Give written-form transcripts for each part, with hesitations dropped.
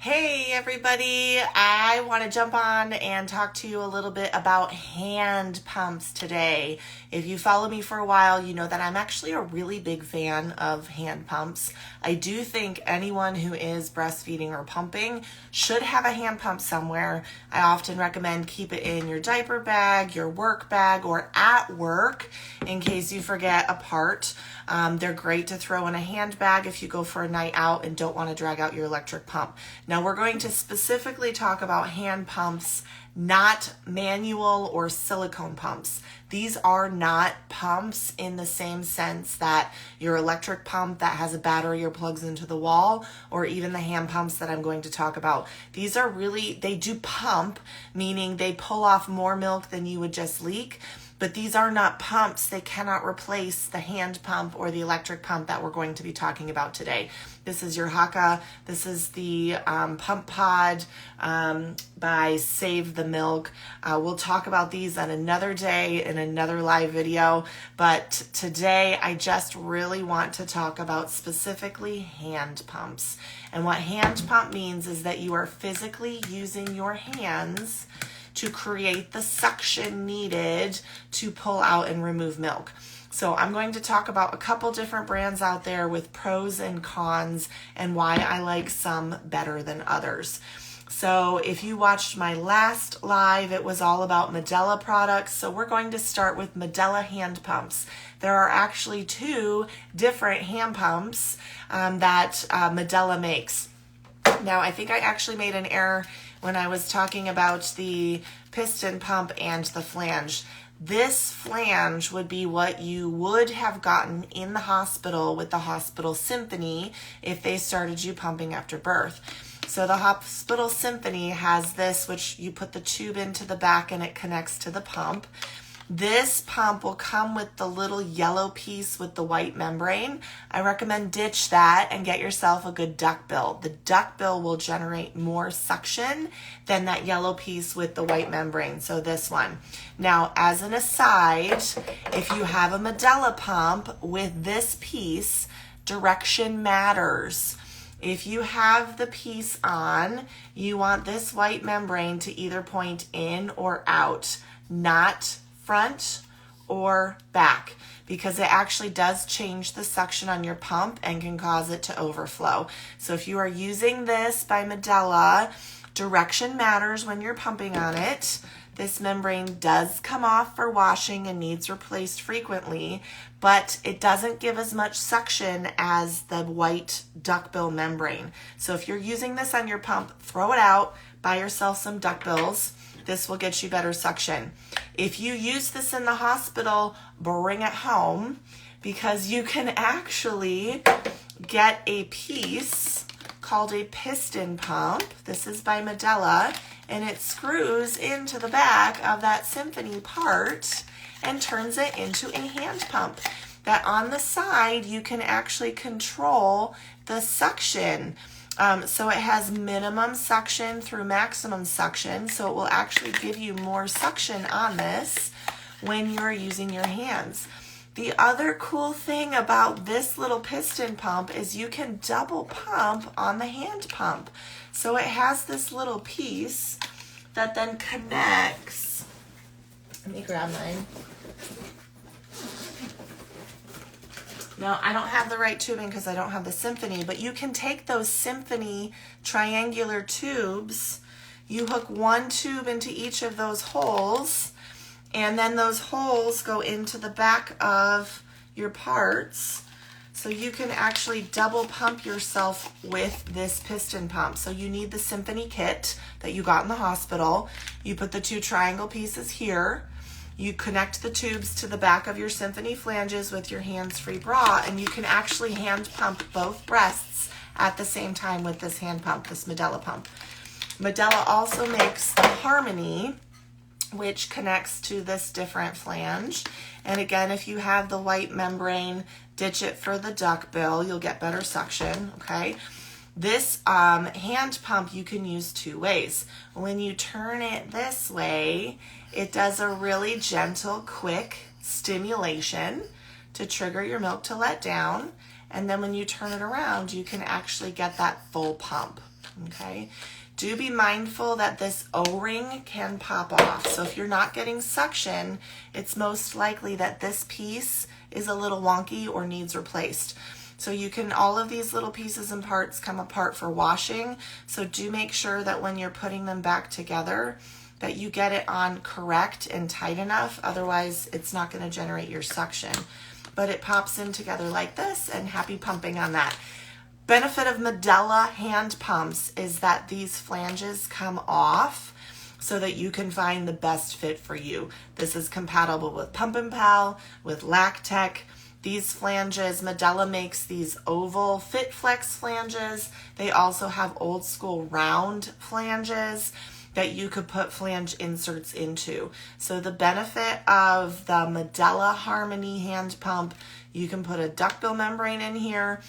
Hey everybody, I want to jump on and talk to you a little bit about hand pumps today. If you follow me for a while, you know that I'm actually a really big fan of hand pumps. I do think anyone who is breastfeeding or pumping should have a hand pump somewhere. I often recommend keep it in your diaper bag, your work bag, or at work in case you forget a part. They're great to throw in a handbag if you go for a night out and don't want to drag out your electric pump. Now we're going to specifically talk about hand pumps, not manual or silicone pumps. These are not pumps in the same sense that your electric pump that has a battery or plugs into the wall, or even the hand pumps that I'm going to talk about. These are they do pump, meaning they pull off more milk than you would just leak. But these are not pumps. They cannot replace the hand pump or the electric pump that we're going to be talking about today. This is your Haka. This is the Pump Pod by Save the Milk. We'll talk about these on another day in another live video. But today I just really want to talk about specifically hand pumps. And what hand pump means is that you are physically using your hands to create the suction needed to pull out and remove milk. So I'm going to talk about a couple different brands out there with pros and cons and why I like some better than others. So if you watched my last live, it was all about Medela products. So we're going to start with Medela hand pumps. There are actually two different hand pumps that Medela makes. Now, I think I actually made an error when I was talking about the piston pump and the flange. This flange would be what you would have gotten in the hospital with the hospital symphony if they started you pumping after birth. So the hospital symphony has this, which you put the tube into the back and it connects to the pump. This pump will come with the little yellow piece with the white membrane. I recommend ditch that and get yourself a good duckbill. The duckbill will generate more suction than that yellow piece with the white membrane, so this one. Now, as an aside, if you have a Medela pump with this piece, direction matters. If you have the piece on, you want this white membrane to either point in or out, not front or back, because it actually does change the suction on your pump and can cause it to overflow. So if you are using this by Medela, direction matters when you're pumping on it. This membrane does come off for washing and needs replaced frequently, but it doesn't give as much suction as the white duckbill membrane. So if you're using this on your pump, throw it out, buy yourself some duckbills. This will get you better suction. If you use this in the hospital, bring it home, because you can actually get a piece called a piston pump. This is by Medela, and it screws into the back of that symphony part and turns it into a hand pump. That on the side, you can actually control the suction. So it has minimum suction through maximum suction, so it will actually give you more suction on this when you're using your hands. The other cool thing about this little piston pump is you can double pump on the hand pump. So it has this little piece that then connects. Let me grab mine. Now, I don't have the right tubing because I don't have the symphony, but you can take those symphony triangular tubes, you hook one tube into each of those holes, and then those holes go into the back of your parts. So you can actually double pump yourself with this piston pump. So you need the symphony kit that you got in the hospital. You put the two triangle pieces here. You connect the tubes to the back of your symphony flanges with your hands-free bra, and you can actually hand pump both breasts at the same time with this hand pump, this Medela pump. Medela also makes the Harmony, which connects to this different flange. And again, if you have the white membrane, ditch it for the duckbill. You'll get better suction, okay? This hand pump you can use two ways. When you turn it this way, it does a really gentle, quick stimulation to trigger your milk to let down. And then when you turn it around, you can actually get that full pump, okay? Do be mindful that this O-ring can pop off. So if you're not getting suction, it's most likely that this piece is a little wonky or needs replaced. So you can, all of these little pieces and parts come apart for washing. So do make sure that when you're putting them back together, that you get it on correct and tight enough. Otherwise, it's not going to generate your suction. But it pops in together like this, and happy pumping on that. Benefit of Medela hand pumps is that these flanges come off so that you can find the best fit for you. This is compatible with Pump and Pal, with Lactec. These flanges, Medela makes these oval Fit Flex flanges. They also have old school round flanges that you could put flange inserts into. So the benefit of the Medela Harmony hand pump, you can put a duckbill membrane in here.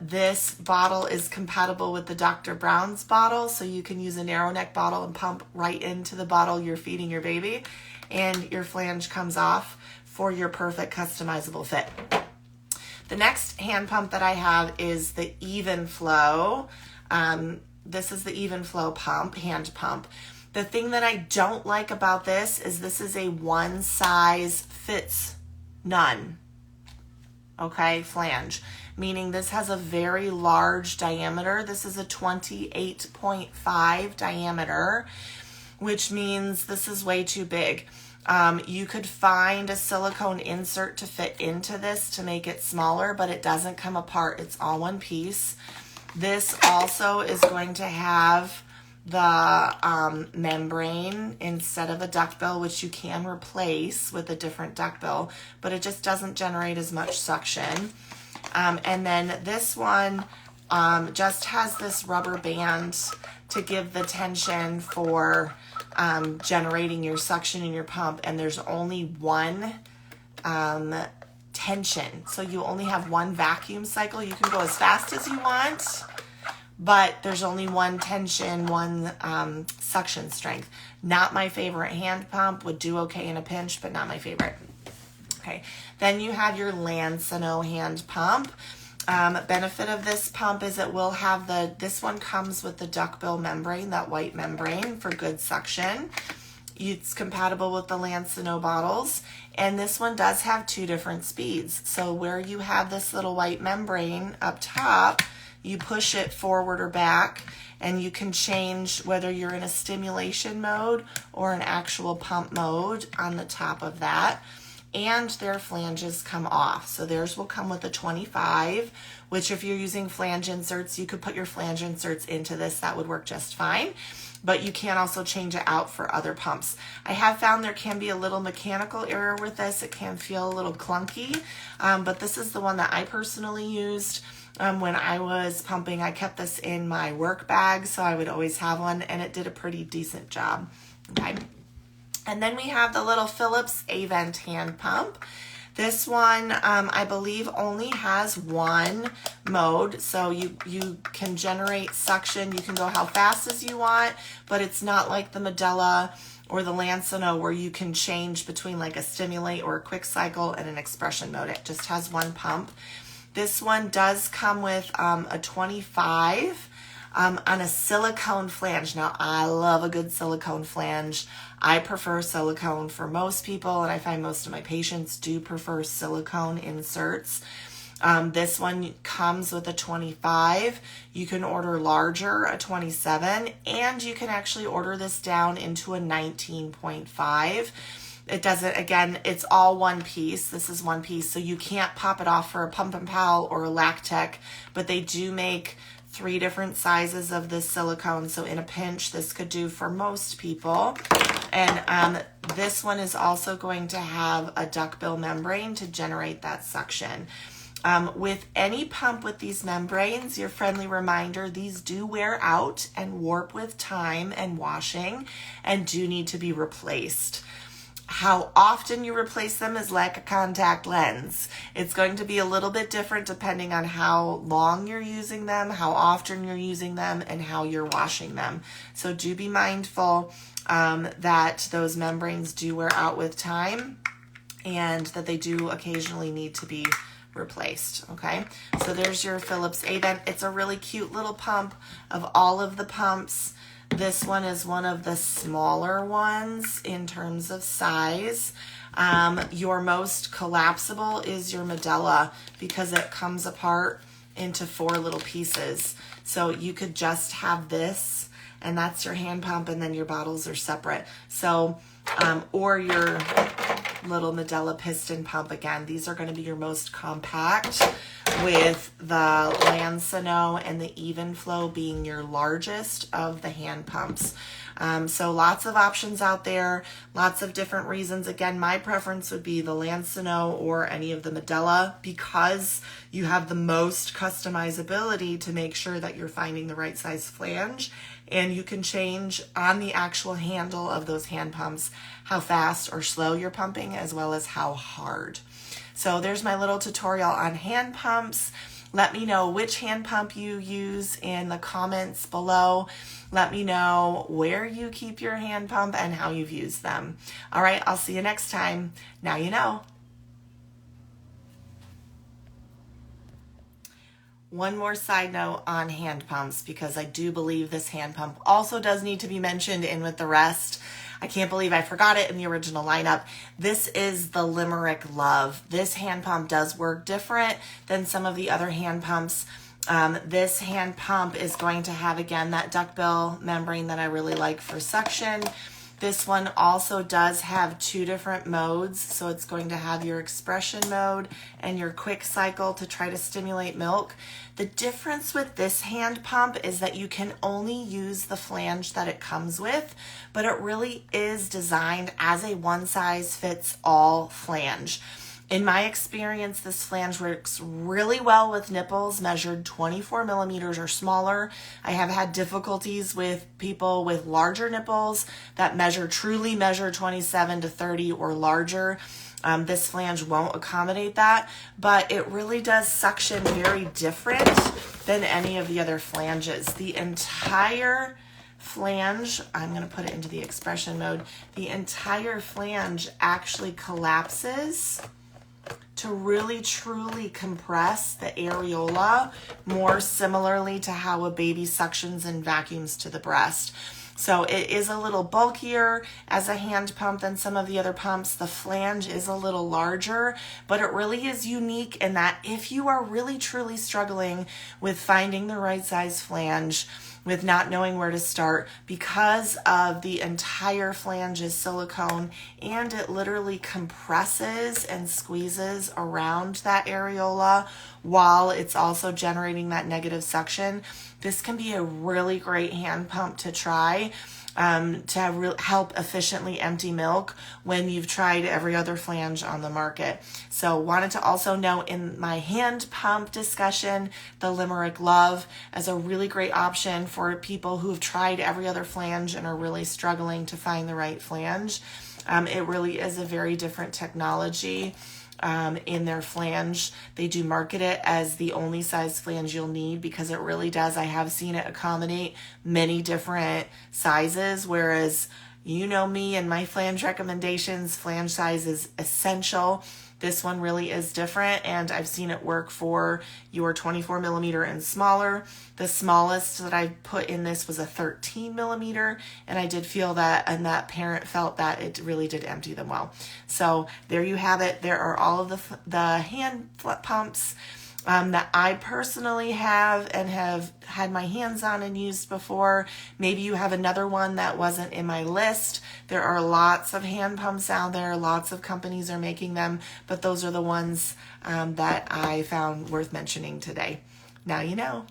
This bottle is compatible with the Dr. Brown's bottle, so you can use a narrow neck bottle and pump right into the bottle you're feeding your baby, and your flange comes off for your perfect customizable fit. The next hand pump that I have is the Even Flow. This is the Even Flow pump, hand pump. The thing that I don't like about this is a one size fits none, okay, flange. Meaning this has a very large diameter. This is a 28.5 diameter, which means this is way too big. You could find a silicone insert to fit into this to make it smaller, but it doesn't come apart. It's all one piece. This also is going to have the membrane instead of a duckbill, which you can replace with a different duckbill, but it just doesn't generate as much suction. And then this one just has this rubber band to give the tension for generating your suction in your pump, and there's only one tension. So you only have one vacuum cycle. You can go as fast as you want, but there's only one tension, one suction strength. Not my favorite hand pump. Would do okay in a pinch, but not my favorite. Okay, then you have your Lano hand pump. Benefit of this pump is it will have this one comes with the duckbill membrane, that white membrane for good suction. It's compatible with the Lano bottles, and this one does have two different speeds. So where you have this little white membrane up top, you push it forward or back, and you can change whether you're in a stimulation mode or an actual pump mode on the top of that. And their flanges come off. So theirs will come with a 25, which if you're using flange inserts, you could put your flange inserts into this. That would work just fine. But you can also change it out for other pumps. I have found there can be a little mechanical error with this. It can feel a little clunky, but this is the one that I personally used. When I was pumping, I kept this in my work bag, so I would always have one, and it did a pretty decent job. Okay. And then we have the little Phillips Avent hand pump. This one, I believe, only has one mode, so you can generate suction. You can go how fast as you want, but it's not like the Medela or the Lano where you can change between like a stimulate or a quick cycle and an expression mode. It just has one pump. This one does come with a 25 on a silicone flange. Now, I love a good silicone flange. I prefer silicone for most people, and I find most of my patients do prefer silicone inserts. This one comes with a 25. You can order larger, a 27, and you can actually order this down into a 19.5. It doesn't, again, it's all one piece. This is one piece, so you can't pop it off for a Pump and Pal or a Lactec, but they do make 3 different sizes of this silicone. So in a pinch, this could do for most people. And this one is also going to have a duckbill membrane to generate that suction. With any pump with these membranes, your friendly reminder, these do wear out and warp with time and washing and do need to be replaced. How often you replace them is like a contact lens. It's going to be a little bit different depending on how long you're using them, how often you're using them, and how you're washing them. So do be mindful that those membranes do wear out with time and that they do occasionally need to be replaced. Okay, so there's your Phillips Avent. It's a really cute little pump. Of all of the pumps, this one is one of the smaller ones in terms of size. Your most collapsible is your Medela because it comes apart into 4 little pieces. So you could just have this, and that's your hand pump, and then your bottles are separate. So, or your little Medela piston pump. Again, these are going to be your most compact, with the Lano and the Even Flow being your largest of the hand pumps. So lots of options out there, lots of different reasons. Again, my preference would be the Lano or any of the Medela because you have the most customizability to make sure that you're finding the right size flange, and you can change on the actual handle of those hand pumps how fast or slow you're pumping, as well as how hard. So there's my little tutorial on hand pumps. Let me know which hand pump you use in the comments below. Let me know where you keep your hand pump and how you've used them. All right, I'll see you next time. Now you know. One more side note on hand pumps, because I do believe this hand pump also does need to be mentioned in with the rest. I can't believe I forgot it in the original lineup. This is the Limerick Love. This hand pump does work different than some of the other hand pumps. This hand pump is going to have, again, that duckbill membrane that I really like for suction. This one also does have 2 different modes. So it's going to have your expression mode and your quick cycle to try to stimulate milk. The difference with this hand pump is that you can only use the flange that it comes with, but it really is designed as a one-size-fits-all flange. In my experience, this flange works really well with nipples measured 24 millimeters or smaller. I have had difficulties with people with larger nipples that truly measure 27 to 30 or larger. This flange won't accommodate that, but it really does suction very different than any of the other flanges. The entire flange, I'm going to put it into the expression mode, the entire flange actually collapses to really truly compress the areola, more similarly to how a baby suctions and vacuums to the breast. So it is a little bulkier as a hand pump than some of the other pumps. The flange is a little larger, but it really is unique in that if you are really truly struggling with finding the right size flange, with not knowing where to start, because of the entire flange is silicone and it literally compresses and squeezes around that areola while it's also generating that negative suction, this can be a really great hand pump to try to help efficiently empty milk when you've tried every other flange on the market. So wanted to also note in my hand pump discussion, the Limerick Love as a really great option for people who've tried every other flange and are really struggling to find the right flange. It really is a very different technology. In their flange. They do market it as the only size flange you'll need because it really does. I have seen it accommodate many different sizes, whereas you know me and my flange recommendations, flange size is essential. This one really is different, and I've seen it work for your 24 millimeter and smaller. The smallest that I put in this was a 13 millimeter, and I did feel that, and that parent felt that it really did empty them well. So there you have it. There are all of the hand pumps that I personally have and have had my hands on and used before. Maybe you have another one that wasn't in my list. There are lots of hand pumps out there. Lots of companies are making them, but those are the ones that I found worth mentioning today. Now you know.